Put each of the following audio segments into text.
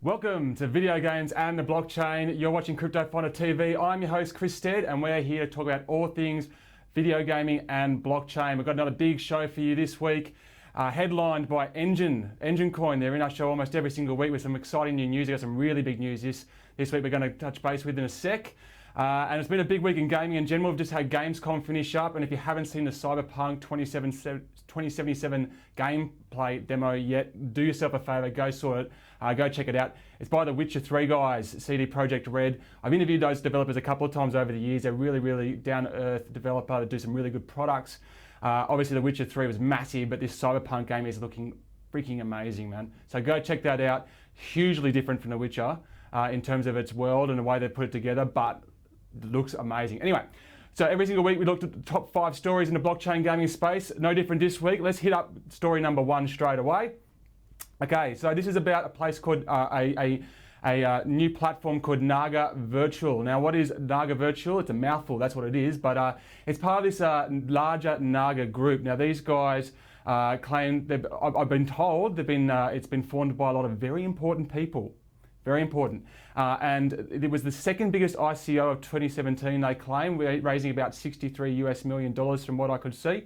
Welcome to Video Games and the Blockchain. You're watching Crypto Finder TV. I'm your host, Chris Stead, and we're here to talk about all things video gaming and blockchain. We've got another big show for you this week, headlined by Enjin Coin. They're in our show almost every single week with some exciting new news. We've got some really big news this week we're going to touch base with in a sec. And it's been a big week in gaming in general. We've just had Gamescom finish up, and if you haven't seen the Cyberpunk 2077 gameplay demo yet, do yourself a favour, go sort it, go check it out. It's by the Witcher 3 guys, CD Projekt Red. I've interviewed those developers a couple of times over the years. They're really down-to-earth developer that do some really good products. Obviously the Witcher 3 was massive, but this Cyberpunk game is looking freaking amazing, man. So go check that out. Hugely different from The Witcher in terms of its world and the way they put it together, but looks amazing. Anyway, so every single week we looked at the top 5 stories in the blockchain gaming space. No different this week. Let's hit up story number 1 straight away. Okay, so this is about a place called a new platform called Naga Virtual. Now, what is Naga Virtual? It's a mouthful, that's what it is, but it's part of this larger Naga group. Now, these guys claim, I've been told, it's been formed by a lot of very important people. Very important. And it was the second biggest ICO of 2017, they claim, raising about $63 million from what I could see.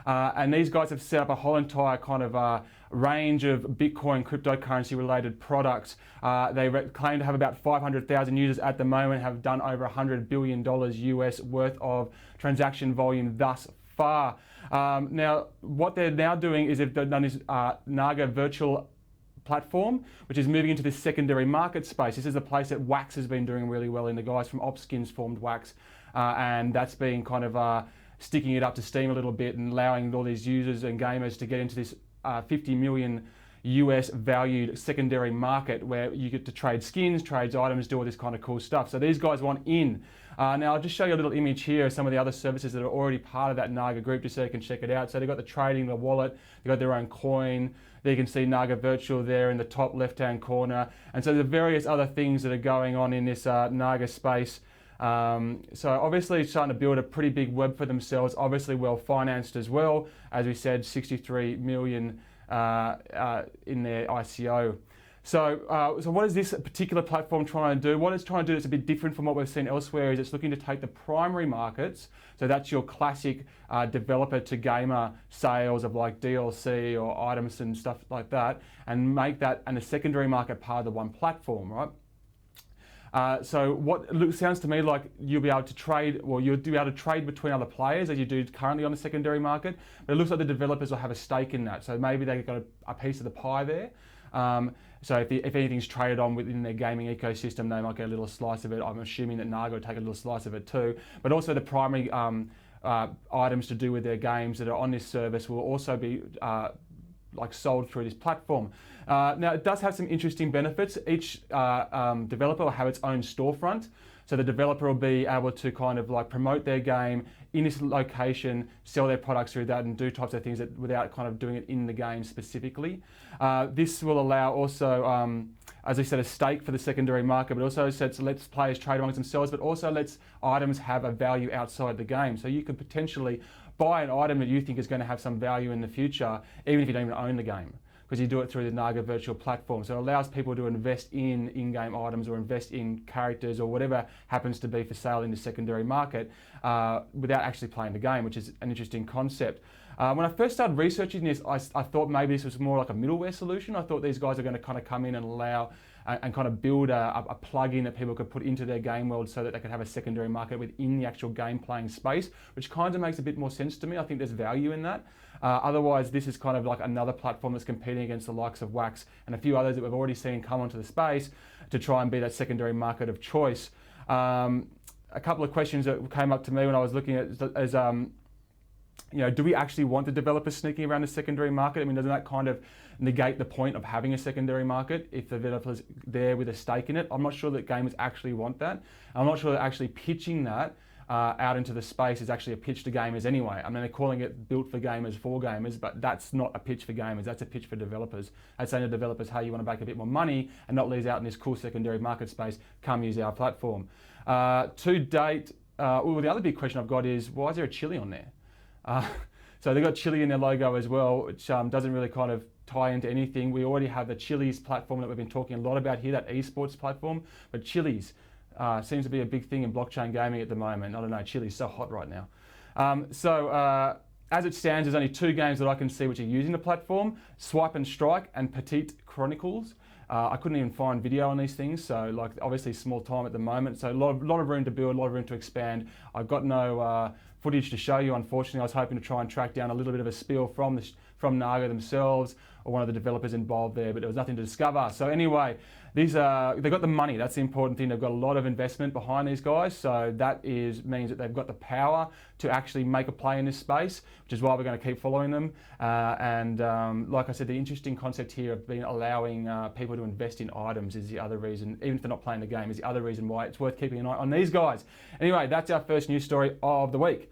And these guys have set up a whole entire kind of range of Bitcoin cryptocurrency related products. They claim to have about 500,000 users at the moment, have done over $100 billion US worth of transaction volume thus far. Now, what they're now doing is they've done this Naga Virtual platform, which is moving into this secondary market space. This is a place that Wax has been doing really well in. The guys from Opskins formed Wax, and that's been kind of sticking it up to steam a little bit and allowing all these users and gamers to get into this 50 million US valued secondary market where you get to trade skins, trades items, do all this kind of cool stuff. So these guys want in. Now I'll just show you a little image here of some of the other services that are already part of that Naga group just so you can check it out. So they've got the trading, the wallet, they've got their own coin. There you can see Naga Virtual there in the top left-hand corner. And so the various other things that are going on in this Naga space. So obviously it's starting to build a pretty big web for themselves, obviously well financed as well. As we said, 63 million in their ICO. So what is this particular platform trying to do? What it's trying to do that's a bit different from what we've seen elsewhere is it's looking to take the primary markets, so that's your classic developer to gamer sales of like DLC or items and stuff like that, and make that and the secondary market part of the one platform, right? So what sounds to me like you'll be able to trade, well, you'll be able to trade between other players as you do currently on the secondary market, but it looks like the developers will have a stake in that. So maybe they've got a piece of the pie there. So if anything's traded on within their gaming ecosystem, they might get a little slice of it. I'm assuming that Naga will take a little slice of it too. But also the primary items to do with their games that are on this service will also be like sold through this platform. Now it does have some interesting benefits. Each developer will have its own storefront. So the developer will be able to kind of like promote their game in this location, sell their products through that and do types of things that, without kind of doing it in the game specifically. This will allow also, as I said, a stake for the secondary market, but also lets players trade amongst themselves, but also lets items have a value outside the game. So you could potentially buy an item that you think is going to have some value in the future, even if you don't even own the game, because you do it through the Naga Virtual platform. So it allows people to invest in in-game items or invest in characters or whatever happens to be for sale in the secondary market without actually playing the game, which is an interesting concept. When I first started researching this, I thought maybe this was more like a middleware solution. I thought these guys are going to kind of come in and allow and kind of build a plugin that people could put into their game world so that they could have a secondary market within the actual game playing space, which kind of makes a bit more sense to me. I think there's value in that. Otherwise, this is kind of like another platform that's competing against the likes of Wax and a few others that we've already seen come onto the space to try and be that secondary market of choice. A couple of questions that came up to me when I was looking at as you know, do we actually want the developers sneaking around the secondary market? I mean, doesn't that kind of negate the point of having a secondary market if the developer's there with a stake in it? I'm not sure that gamers actually want that. I'm not sure that actually pitching that out into the space is actually a pitch to gamers anyway. I mean, they're calling it built for gamers, but that's not a pitch for gamers, that's a pitch for developers. That's saying to developers, hey, you want to make a bit more money and not lose out in this cool secondary market space, come use our platform. To date, the other big question I've got is, why is there a chili on there? So they've got Chile in their logo as well, which doesn't really kind of tie into anything. We already have the Chile's platform that we've been talking a lot about here, that esports platform, but Chile's seems to be a big thing in blockchain gaming at the moment. I don't know, Chile's so hot right now. As it stands, there's only 2 games that I can see which are using the platform, Swipe and Strike and Petite Chronicles. I couldn't even find video on these things, so like obviously small time at the moment, so a lot of room to build, a lot of room to expand. I've got no footage to show you, unfortunately. I was hoping to try and track down a little bit of a spiel from Naga themselves or one of the developers involved there, but there was nothing to discover. So anyway, they've got the money. That's the important thing. They've got a lot of investment behind these guys, so that means that they've got the power to actually make a play in this space, which is why we're going to keep following them. Like I said, the interesting concept here of allowing people to invest in items is the other reason, even if they're not playing the game, is the other reason why it's worth keeping an eye on these guys. Anyway, that's our first news story of the week.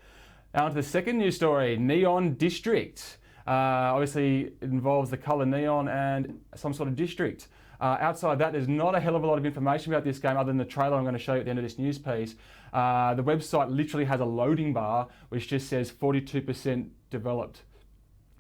Now on to the second news story, Neon District. Obviously, it involves the colour neon and some sort of district. Outside that, there's not a hell of a lot of information about this game other than the trailer I'm going to show you at the end of this news piece. The website literally has a loading bar which just says 42% developed.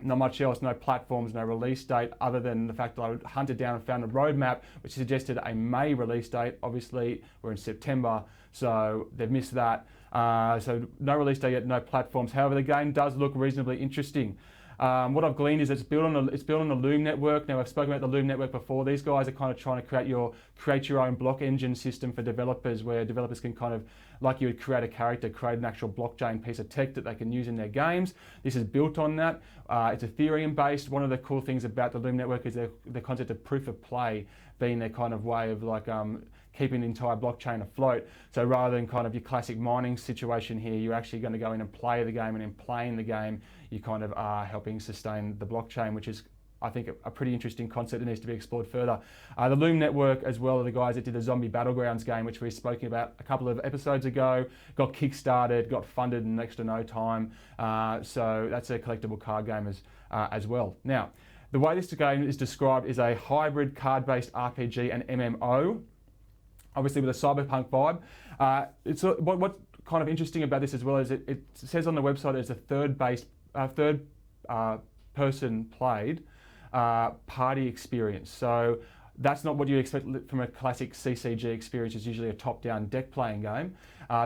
Not much else, no platforms, no release date, other than the fact that I hunted down and found a roadmap which suggested a May release date. Obviously, we're in September, so they've missed that. So no release date yet, no platforms. However, the game does look reasonably interesting. What I've gleaned is it's built on the Loom network. Now, I've spoken about the Loom network before. These guys are kind of trying to create your own block engine system for developers, where developers can kind of, like you would create a character, create an actual blockchain piece of tech that they can use in their games. This is built on that. It's Ethereum based. One of the cool things about the Loom network is the concept of proof of play being their kind of way of like keeping the entire blockchain afloat. So rather than kind of your classic mining situation here, you're actually going to go in and play the game, and in playing the game, you kind of are helping sustain the blockchain, which is, I think, a pretty interesting concept that needs to be explored further. The Loom Network as well are the guys that did the Zombie Battlegrounds game, which we were speaking about a couple of episodes ago, got kickstarted, got funded in next to no time. So that's a collectible card game as well. Now, the way this game is described is a hybrid card-based RPG and MMO, obviously with a cyberpunk vibe. What's kind of interesting about this as well is it says on the website it's a third person played party experience. So that's not what you expect from a classic CCG experience. It's usually a top-down deck playing game.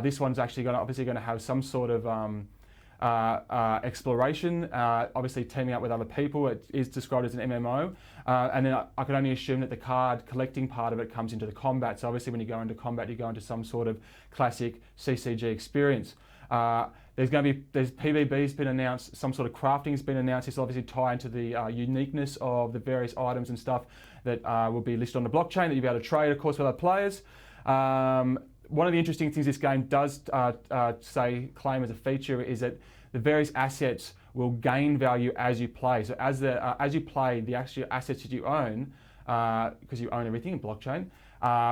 This one's actually obviously going to have some sort of exploration, obviously teaming up with other people. It is described as an MMO, and then I can only assume that the card collecting part of it comes into the combat. So obviously when you go into combat, you go into some sort of classic CCG experience. There's PvP's been announced, some sort of crafting's been announced. This will obviously tie into the uniqueness of the various items and stuff that will be listed on the blockchain that you'll be able to trade, of course, with other players. One of the interesting things this game does claim as a feature is that the various assets will gain value as you play. So as you play, the actual assets that you own, because you own everything in blockchain,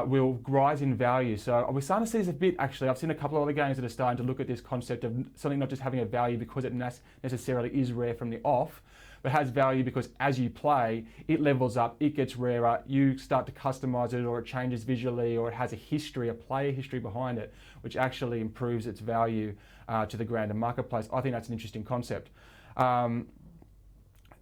will rise in value. So we're starting to see this a bit, actually. I've seen a couple of other games that are starting to look at this concept of something not just having a value because it necessarily is rare from the off, but has value because as you play, it levels up, it gets rarer, you start to customize it, or it changes visually, or it has a player history behind it, which actually improves its value to the grander marketplace. I think that's an interesting concept.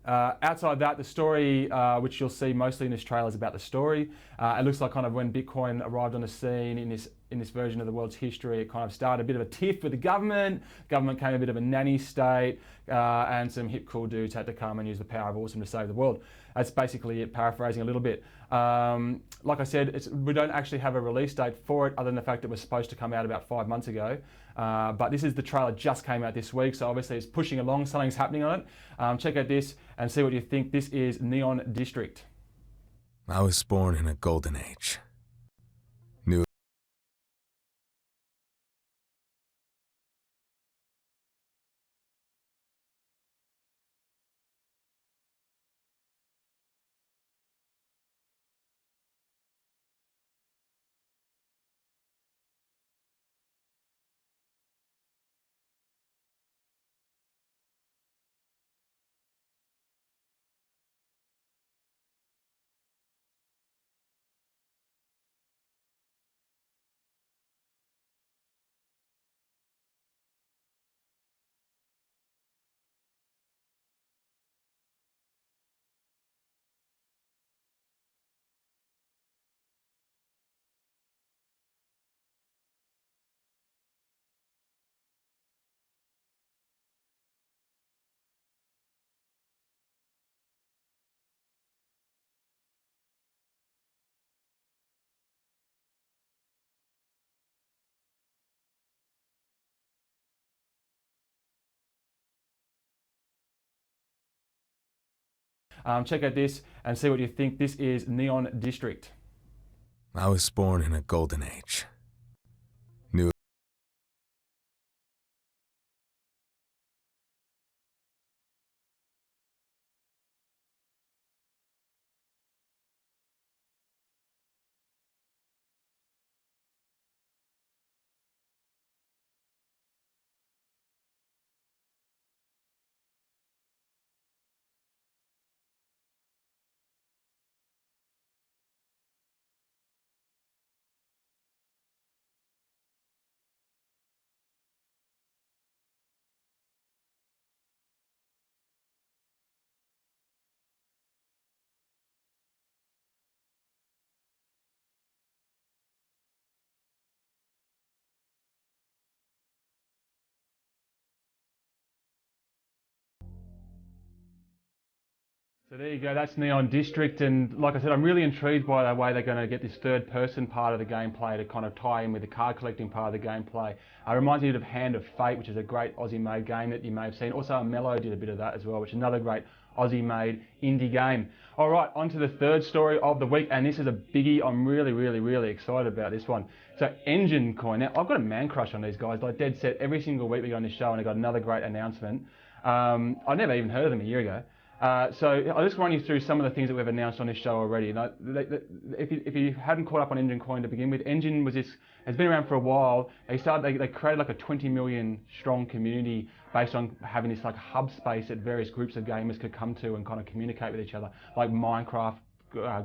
Outside that, the story, which you'll see mostly in this trailer, is about the story. It looks like kind of when Bitcoin arrived on the scene in this version of the world's history, it kind of started a bit of a tiff with the government. Government came a bit of a nanny state, and some hip cool dudes had to come and use the power of awesome to save the world. That's basically it, paraphrasing a little bit. Like I said, we don't actually have a release date for it, other than the fact that it was supposed to come out about 5 months ago. But this is the trailer just came out this week, so obviously it's pushing along, something's happening on it. Check out this and see what you think. This is Neon District. I was born in a golden age. Check out this and see what you think. This is Neon District. I was born in a golden age. New So there you go, that's Neon District, and like I said, I'm really intrigued by the way they're going to get this third person part of the gameplay to kind of tie in with the card collecting part of the gameplay. It reminds me of Hand of Fate, which is a great Aussie made game that you may have seen. Also Mello did a bit of that as well, which is another great Aussie made indie game. Alright, on to the third story of the week, and this is a biggie. I'm really excited about this one. So Enjin Coin, now I've got a man crush on these guys, like dead set. Every single week we go on this show and I got another great announcement. I never even heard of them a year ago. So I'll just run you through some of the things that we've announced on this show already. Now, if you hadn't caught up on Enjin Coin to begin with, Enjin has been around for a while. They created like a 20 million strong community based on having this like hub space that various groups of gamers could come to and kind of communicate with each other, like Minecraft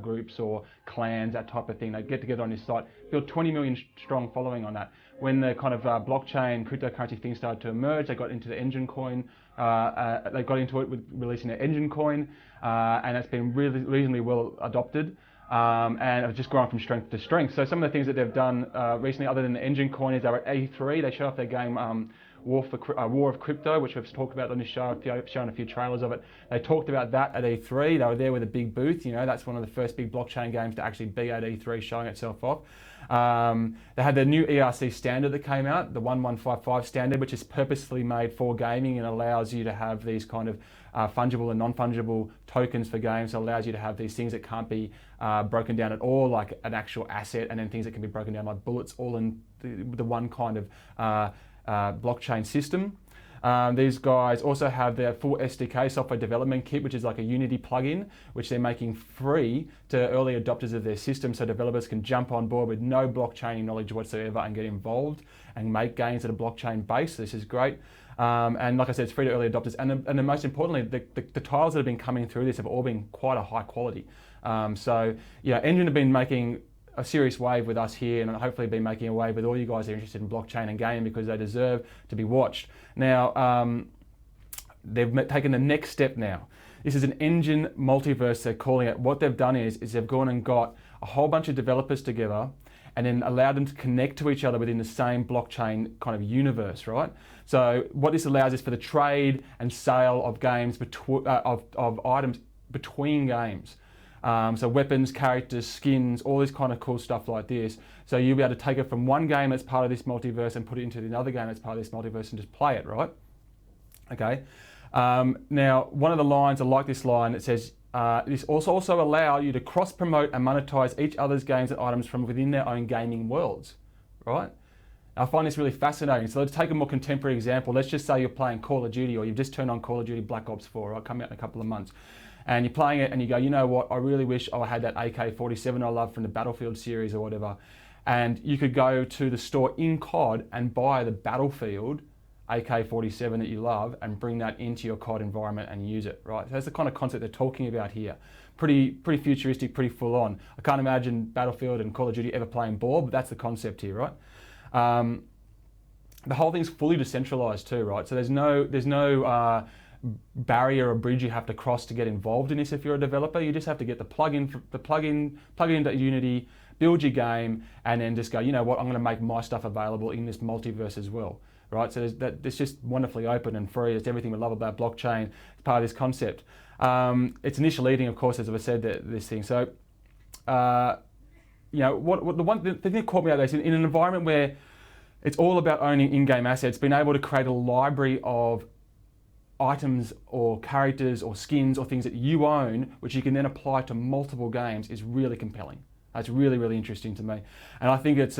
groups or clans, that type of thing. They get together on this site, built 20 million strong following on that. When the kind of blockchain, cryptocurrency thing started to emerge, they got into the Enjin Coin. They got into it with releasing their Enjin Coin, and it's been really reasonably well adopted, and it's just grown from strength to strength. So some of the things that they've done recently, other than the Enjin Coin, is they were at E3. They showed off their game War of Crypto, which we've talked about on this show. I've shown a few trailers of it. They talked about that at E3. They were there with a big booth. You know, that's one of the first big blockchain games to actually be at E3, showing itself off. They had the new ERC standard that came out, the 1155 standard, which is purposely made for gaming and allows you to have these kind of fungible and non-fungible tokens for games. So it allows you to have these things that can't be broken down at all, like an actual asset, and then things that can be broken down like bullets, all in the one kind of blockchain system. These guys also have their full SDK, software development kit, which is like a Unity plugin, which they're making free to early adopters of their system, so developers can jump on board with no blockchain knowledge whatsoever and get involved and make games that are blockchain based. This is great. And like I said, it's free to early adopters. And the most importantly, the tiles that have been coming through this have all been quite a high quality. So yeah, Enjin have been making a serious wave with us here, and hopefully be making a wave with all you guys that are interested in blockchain and gaming, because they deserve to be watched. Now, they've taken the next step now. This is an Enjin Multiverse, they're calling it. What they've done is they've gone and got a whole bunch of developers together and then allowed them to connect to each other within the same blockchain kind of universe, right? So what this allows is for the trade and sale of games, of items between games. So weapons, characters, skins, all this kind of cool stuff like this. So you'll be able to take it from one game that's part of this multiverse and put it into another game that's part of this multiverse and just play it, right? Okay. Now, one of the lines, I like this line, it says, this also allow you to cross-promote and monetize each other's games and items from within their own gaming worlds, right? I find this really fascinating. So let's take a more contemporary example. Let's just say you're playing Call of Duty, or you've just turned on Call of Duty Black Ops 4, right? Coming out in a couple of months. And you're playing it and you go, you know what, I really wish I had that AK-47 I love from the Battlefield series or whatever. And you could go to the store in COD and buy the Battlefield AK-47 that you love and bring that into your COD environment and use it, right? So that's the kind of concept they're talking about here. Pretty futuristic, pretty full on. I can't imagine Battlefield and Call of Duty ever playing ball, but that's the concept here, right? The whole thing's fully decentralized too, right? So there's no barrier or bridge you have to cross to get involved in this. If you're a developer, you just have to get the plugin into Unity, build your game, and then just go, you know what, I'm going to make my stuff available in this multiverse as well, right? So it's just wonderfully open and free. It's everything we love about blockchain. It's part of this concept. It's initial eating, of course, as I said, this thing. So, you know, the thing that caught me out there is in an environment where it's all about owning in-game assets, being able to create a library of items or characters or skins or things that you own, which you can then apply to multiple games, is really compelling. That's really, really interesting to me. And I think it's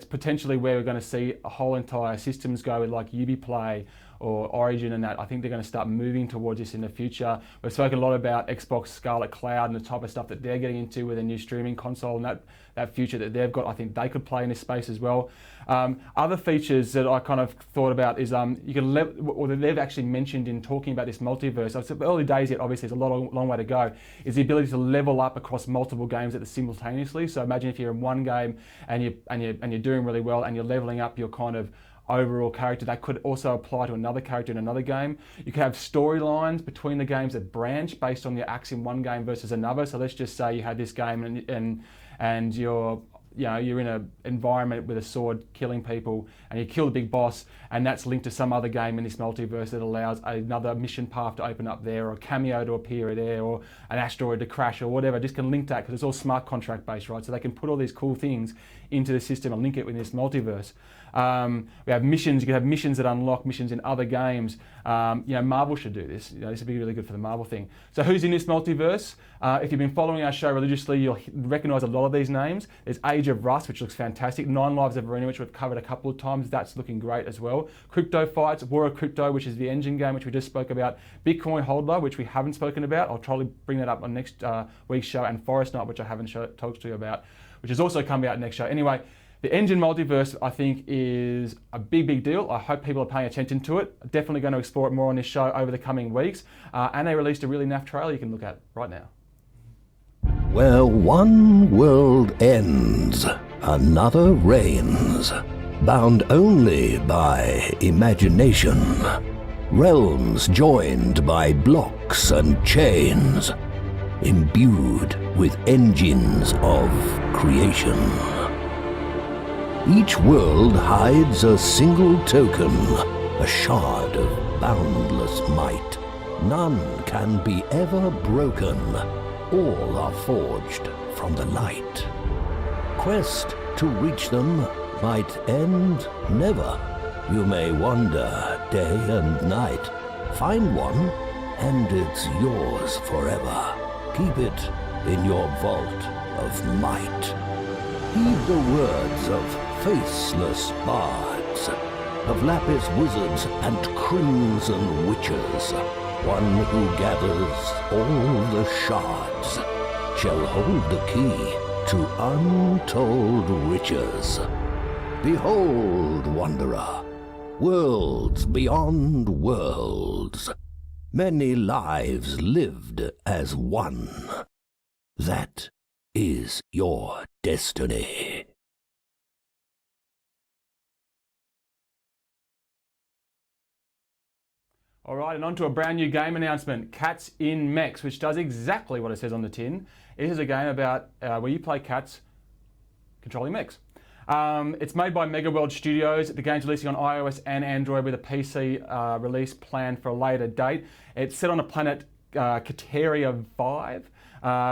potentially where we're going to see a whole entire systems go with like Ubiplay or Origin and that. I think they're going to start moving towards this in the future. We've spoken a lot about Xbox Scarlet Cloud and the type of stuff that they're getting into with a new streaming console and that future that they've got. I think they could play in this space as well. Other features that I kind of thought about is you can or that they've actually mentioned in talking about this multiverse. It's early days yet, obviously, there's a long way to go, is the ability to level up across multiple games simultaneously. So imagine if you're in one game and you're doing really well and you're leveling up your kind of overall character, that could also apply to another character in another game. You can have storylines between the games that branch based on your acts in one game versus another. So let's just say you had this game and you're in an environment with a sword killing people and you kill the big boss, and that's linked to some other game in this multiverse that allows another mission path to open up there, or a cameo to appear there, or an asteroid to crash or whatever. Just can link that because it's all smart contract based, right? So they can put all these cool things into the system and link it with this multiverse. We have missions. You can have missions that unlock missions in other games. Marvel should do this. This would be really good for the Marvel thing. So who's in this multiverse? If you've been following our show religiously, you'll recognise a lot of these names. There's Age of Rust, which looks fantastic. 9 Lives of Arena, which we've covered a couple of times. That's looking great as well. Crypto Fights, War of Crypto, which is the Enjin game, which we just spoke about. Bitcoin Hodler, which we haven't spoken about. I'll try to bring that up on next week's show. And Forest Knight, which I haven't talked to you about, which is also coming out next show. Anyway, the Enjin Multiverse, I think, is a big deal. I hope people are paying attention to it. Definitely going to explore it more on this show over the coming weeks. And they released a really naff trailer you can look at right now. Where one world ends, another reigns, bound only by imagination. Realms joined by blocks and chains, imbued with engines of creation. Each world hides a single token, a shard of boundless might. None can be ever broken. All are forged from the light. Quest to reach them might end never. You may wander day and night. Find one, and it's yours forever. Keep it in your vault of might. Heed the words of faceless bards, of lapis wizards and crimson witches. One who gathers all the shards shall hold the key to untold riches. Behold, wanderer, worlds beyond worlds, many lives lived as one. That is your destiny. All right, and on to a brand new game announcement, Cats in Mechs, which does exactly what it says on the tin. It is a game about where you play cats controlling mechs. It's made by Mega World Studios. The game's releasing on iOS and Android with a PC release planned for a later date. It's set on a planet Kateria 5,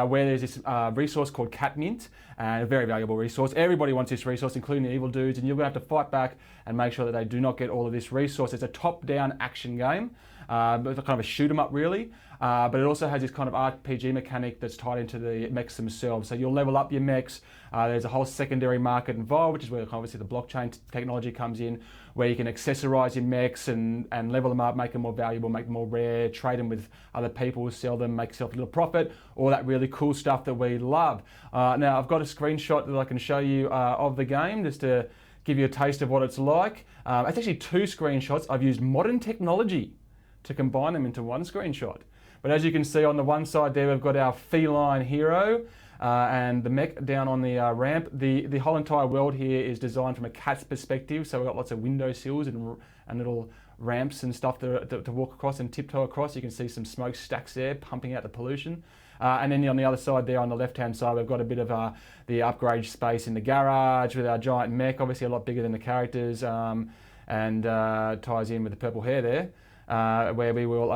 where there's this resource called Cat Mint, and a very valuable resource. Everybody wants this resource, including the evil dudes, and you're going to have to fight back and make sure that they do not get all of this resource. It's a top-down action game, but it's kind of a shoot-'em-up really, but it also has this kind of RPG mechanic that's tied into the mechs themselves. So you'll level up your mechs. There's a whole secondary market involved, which is where obviously the blockchain technology comes in, where you can accessorize your mechs and level them up, make them more valuable, make them more rare, trade them with other people, sell them, make yourself a little profit, all that really cool stuff that we love. Now, I've got a screenshot that I can show you of the game just to give you a taste of what it's like. It's actually 2 screenshots. I've used modern technology to combine them into one screenshot. But as you can see on the one side there, we've got our feline hero and the mech down on the ramp. The whole entire world here is designed from a cat's perspective, so we've got lots of windowsills and little ramps and stuff to walk across and tiptoe across. You can see some smokestacks there pumping out the pollution. And then on the other side there, on the left-hand side, we've got a bit of the upgrade space in the garage with our giant mech, obviously a lot bigger than the characters, and ties in with the purple hair there, where we will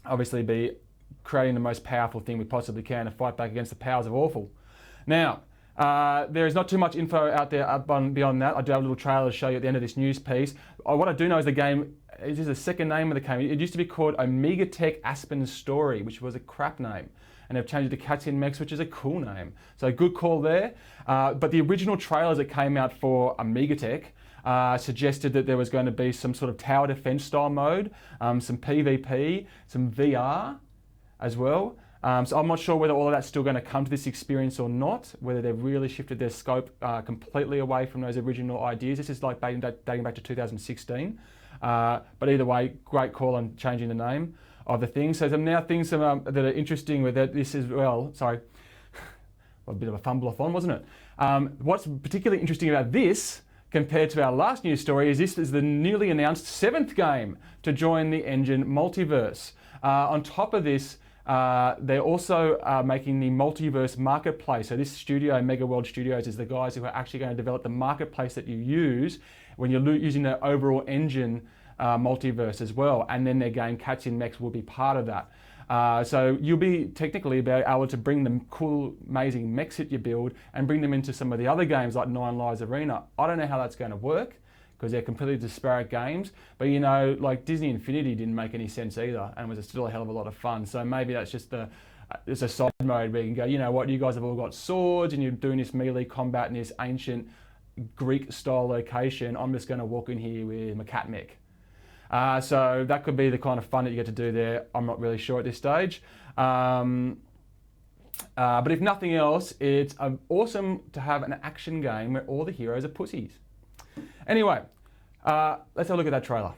obviously be creating the most powerful thing we possibly can to fight back against the powers of awful. Now, there is not too much info out there beyond that. I do have a little trailer to show you at the end of this news piece. What I do know is the game it is the second name of the game. It used to be called Omega Tech Aspen's Story, which was a crap name. And they've changed it to Cats in Mechs, which is a cool name. So good call there. But the original trailers that came out for Amiga Tech suggested that there was going to be some sort of tower defense style mode, some PvP, some VR as well. So I'm not sure whether all of that's still going to come to this experience or not, whether they've really shifted their scope completely away from those original ideas. This is like dating back to 2016. But either way, great call on changing the name of the thing. So some now things that are interesting with this as well. Sorry, a bit of a fumble on, wasn't it? What's particularly interesting about this compared to our last news story is this is the newly announced 7th game to join the Enjin Multiverse. On top of this, they're also making the Multiverse Marketplace. So this studio, Mega World Studios, is the guys who are actually going to develop the marketplace that you use when you're using the overall Enjin multiverse as well. And then their game Cats in Mechs will be part of that. So you'll be technically able to bring the cool, amazing mechs that you build and bring them into some of the other games like Nine Lives Arena. I don't know how that's going to work because they're completely disparate games, but you know, like Disney Infinity didn't make any sense either and was still a hell of a lot of fun. So maybe that's just it's a side mode where you can go, you know what, you guys have all got swords and you're doing this melee combat in this ancient Greek style location. I'm just going to walk in here with my cat mech. So that could be the kind of fun that you get to do there. I'm not really sure at this stage. But if nothing else, it's awesome to have an action game where all the heroes are pussies. Anyway, let's have a look at that trailer.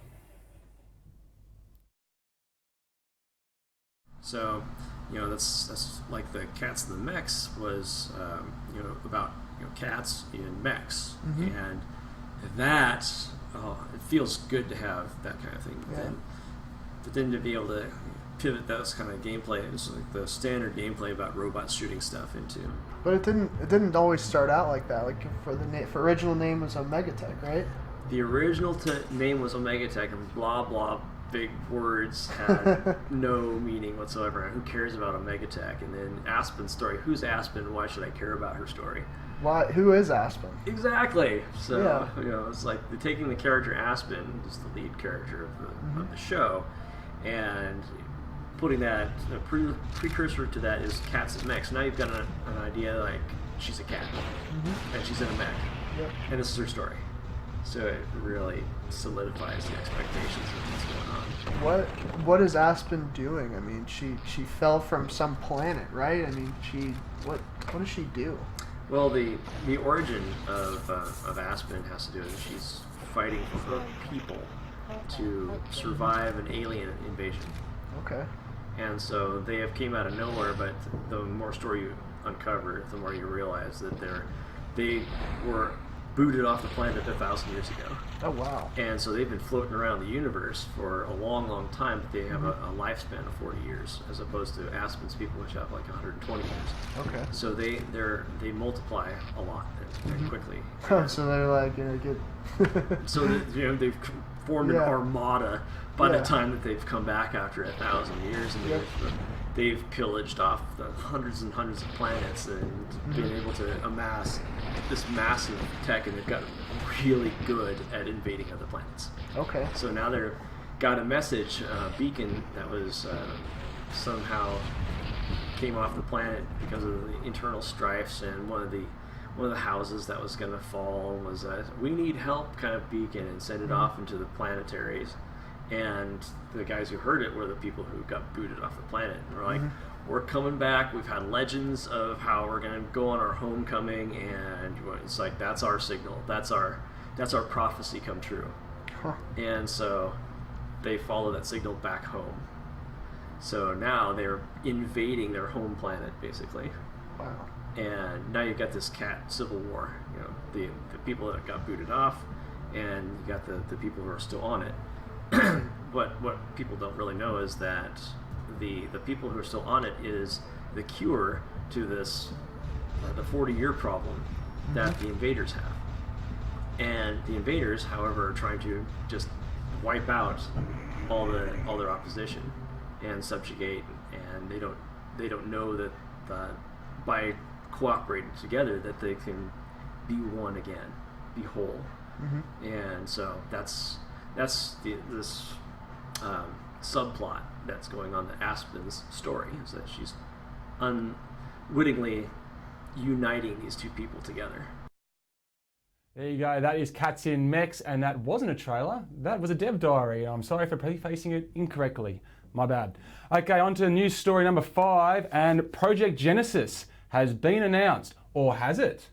So, you know, that's like the Cats in the Mechs was, you know, about cats in mechs, and that it feels good to have that kind of thing. But then to be able to pivot those kind of gameplay, it's like the standard gameplay about robots shooting stuff into. But it didn't always start out like that. Like for original name was Omega Tech, right? The original name was Omega Tech, and blah blah big words had no meaning whatsoever. And who cares about Omega Tech? And then Aspen's story. Who's Aspen? Why should I care about her story? Why? Who is Aspen? Exactly. So yeah. You know, it's like taking the character Aspen, just the lead character of the show, and putting that precursor to that is Cats and Mechs. Now you've got an idea like she's a cat and she's in a mech, and this is her story. So it really solidifies the expectations of what's going on. What is Aspen doing? I mean, she fell from some planet, right? I mean, what does she do? Well, the origin of Aspen has to do with she's fighting for people to survive an alien invasion. Okay. And so they have came out of nowhere, but the more story you uncover, the more you realize that they were booted off the planet 1,000 years ago. Oh, wow. And so they've been floating around the universe for a long, long time, but they have a lifespan of 40 years, as opposed to Aspen's people, which have like 120 years. Okay. So they multiply a lot and quickly. So they're like, get... So they've formed an armada by the time that they've come back after 1,000 years, and they've pillaged off the hundreds and hundreds of planets and been able to amass this massive tech, and they've got really good at invading other planets. Okay. So now they've got a message beacon that was somehow came off the planet because of the internal strifes, and one of the houses that was going to fall was a "we need help" kind of beacon, and send it off into the planetaries. And the guys who heard it were the people who got booted off the planet. And we're like, we're coming back. We've had legends of how we're going to go on our homecoming, and it's like that's our signal. That's our prophecy come true. Huh. And so they follow that signal back home. So now they're invading their home planet, basically. Wow. And now you've got this cat civil war. You know, the people that got booted off, and you got the people who are still on it. What people don't really know is that the people who are still on it is the cure to this the 40-year problem that the invaders have. And the invaders, however, are trying to just wipe out all their opposition and subjugate, and they don't know that by cooperating together that they can be one again, be whole. And so that's That's this subplot that's going on to Aspen's story, is that she's unwittingly uniting these two people together. There you go, that is Cats in Mechs, and that wasn't a trailer, that was a dev diary. I'm sorry for prefacing it incorrectly, my bad. Okay, on to news story number 5, and Project Genesis has been announced, or has it?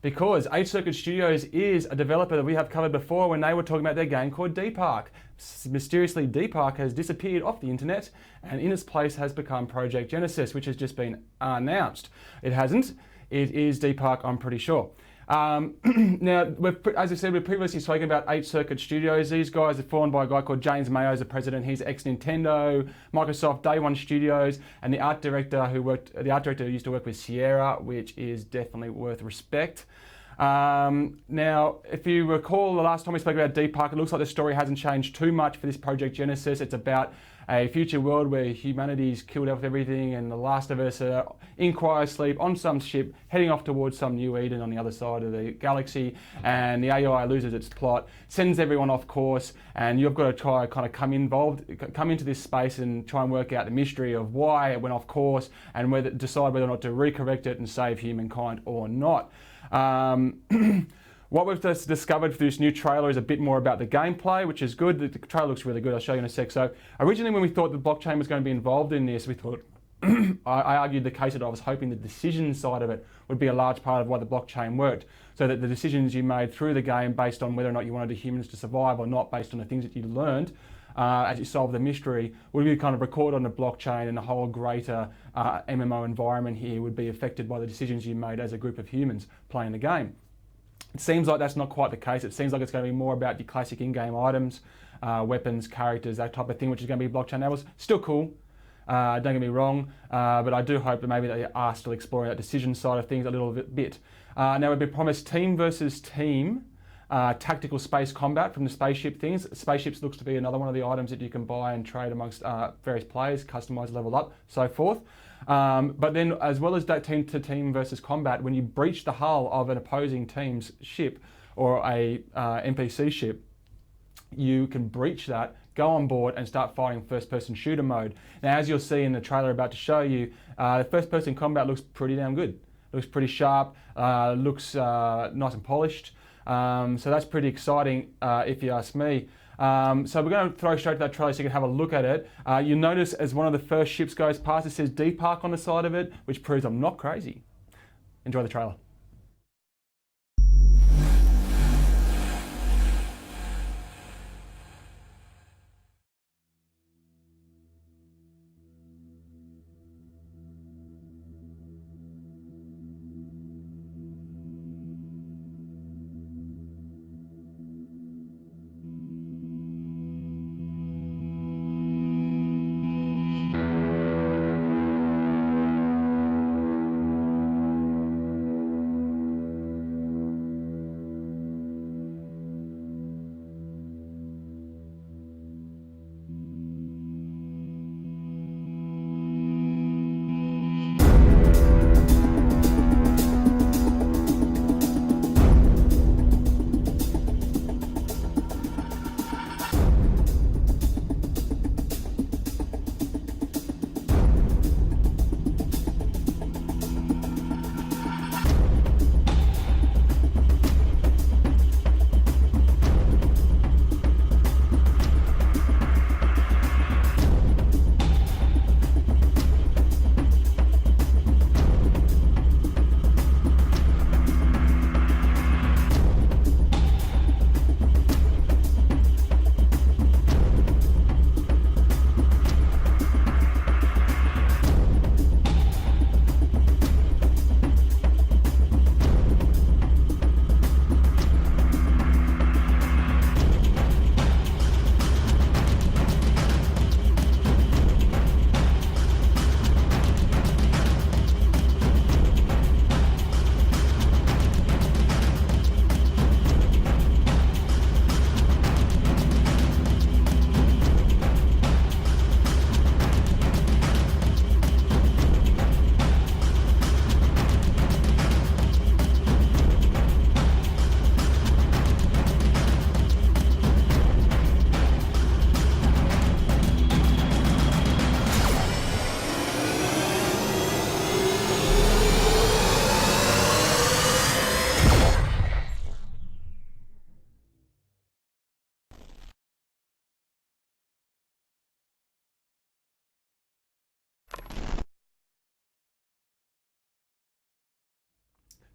Because 8 Circuit Studios is a developer that we have covered before when they were talking about their game called D-Park. Mysteriously, D-Park has disappeared off the internet, and in its place has become Project Genesis, which has just been announced. It hasn't. It is D-Park, I'm pretty sure. Now, as I said, we've previously spoken about 8 Circuit Studios. These guys are formed by a guy called James Mayo as the president. He's ex-Nintendo, Microsoft, Day One Studios, and the art director who used to work with Sierra, which is definitely worth respect. Now, if you recall, the last time we spoke about D-Park, it looks like the story hasn't changed too much for this Project Genesis. It's about a future world where humanity's killed off everything and the last of us are in cryosleep on some ship heading off towards some new Eden on the other side of the galaxy, and the AI loses its plot, sends everyone off course, and you've got to try kind of come into this space and try and work out the mystery of why it went off course and decide whether or not to recorrect it and save humankind or not. What we've just discovered through this new trailer is a bit more about the gameplay, which is good. The trailer looks really good. I'll show you in a sec. So originally when we thought the blockchain was going to be involved in this, we thought, I argued the case that I was hoping the decision side of it would be a large part of why the blockchain worked. So that the decisions you made through the game based on whether or not you wanted the humans to survive or not, based on the things that you learned as you solve the mystery, would be kind of recorded on the blockchain, and the whole greater MMO environment here would be affected by the decisions you made as a group of humans playing the game. It seems like that's not quite the case. It seems like it's going to be more about the classic in-game items, weapons, characters, that type of thing, which is going to be blockchain. That was still cool, don't get me wrong, but I do hope that maybe they are still exploring that decision side of things a little bit. Now we've been promised team versus team, tactical space combat from the spaceship things. Spaceships looks to be another one of the items that you can buy and trade amongst various players, customize, level up, so forth. But then as well as that team to team versus combat, when you breach the hull of an opposing team's ship or a NPC ship, you can breach that, go on board and start fighting first person shooter mode. Now as you'll see in the trailer about to show you, the first person combat looks pretty damn good. Looks pretty sharp, looks nice and polished. So that's pretty exciting if you ask me. So we're going to throw straight to that trailer so you can have a look at it. You'll notice as one of the first ships goes past, it says D-Park on the side of it, which proves I'm not crazy. Enjoy the trailer.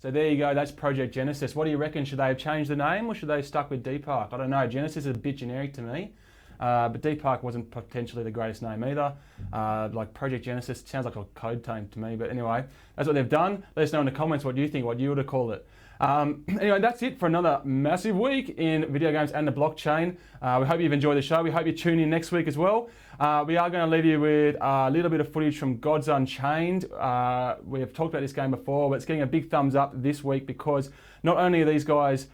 So there you go, that's Project Genesis. What do you reckon? Should they have changed the name or should they have stuck with D-Park? I don't know, Genesis is a bit generic to me. But D-Park wasn't potentially the greatest name either. Like Project Genesis sounds like a code name to me, but anyway, that's what they've done. Let us know in the comments what you think, what you would have called it. Anyway, that's it for another massive week in video games and the blockchain. We hope you've enjoyed the show. We hope you tune in next week as well. We are going to leave you with a little bit of footage from Gods Unchained. We have talked about this game before, but it's getting a big thumbs up this week because not only are these guys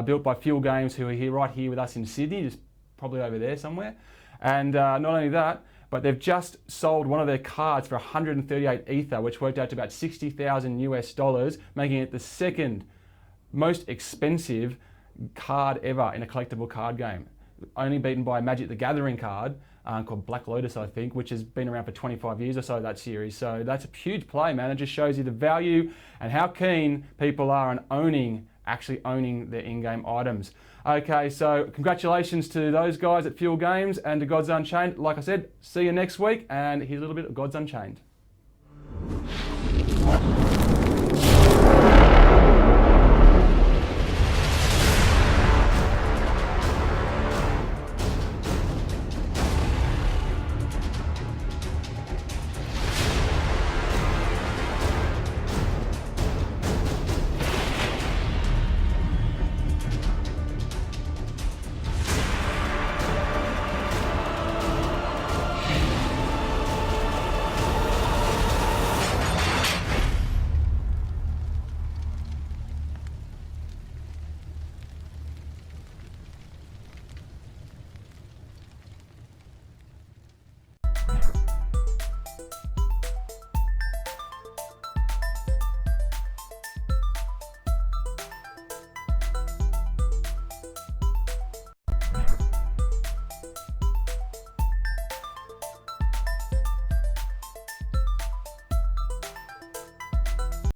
built by Fuel Games, who are here right here with us in Sydney, just probably over there somewhere, and not only that, but they've just sold one of their cards for 138 Ether, which worked out to about 60,000 US dollars, making it the second most expensive card ever in a collectible card game. Only beaten by a Magic the Gathering card called Black Lotus, I think, which has been around for 25 years or so, that series. So that's a huge play, man. It just shows you the value and how keen people are on actually owning their in-game items. Okay, so congratulations to those guys at Fuel Games and to Gods Unchained. Like I said, see you next week, and here's a little bit of Gods Unchained.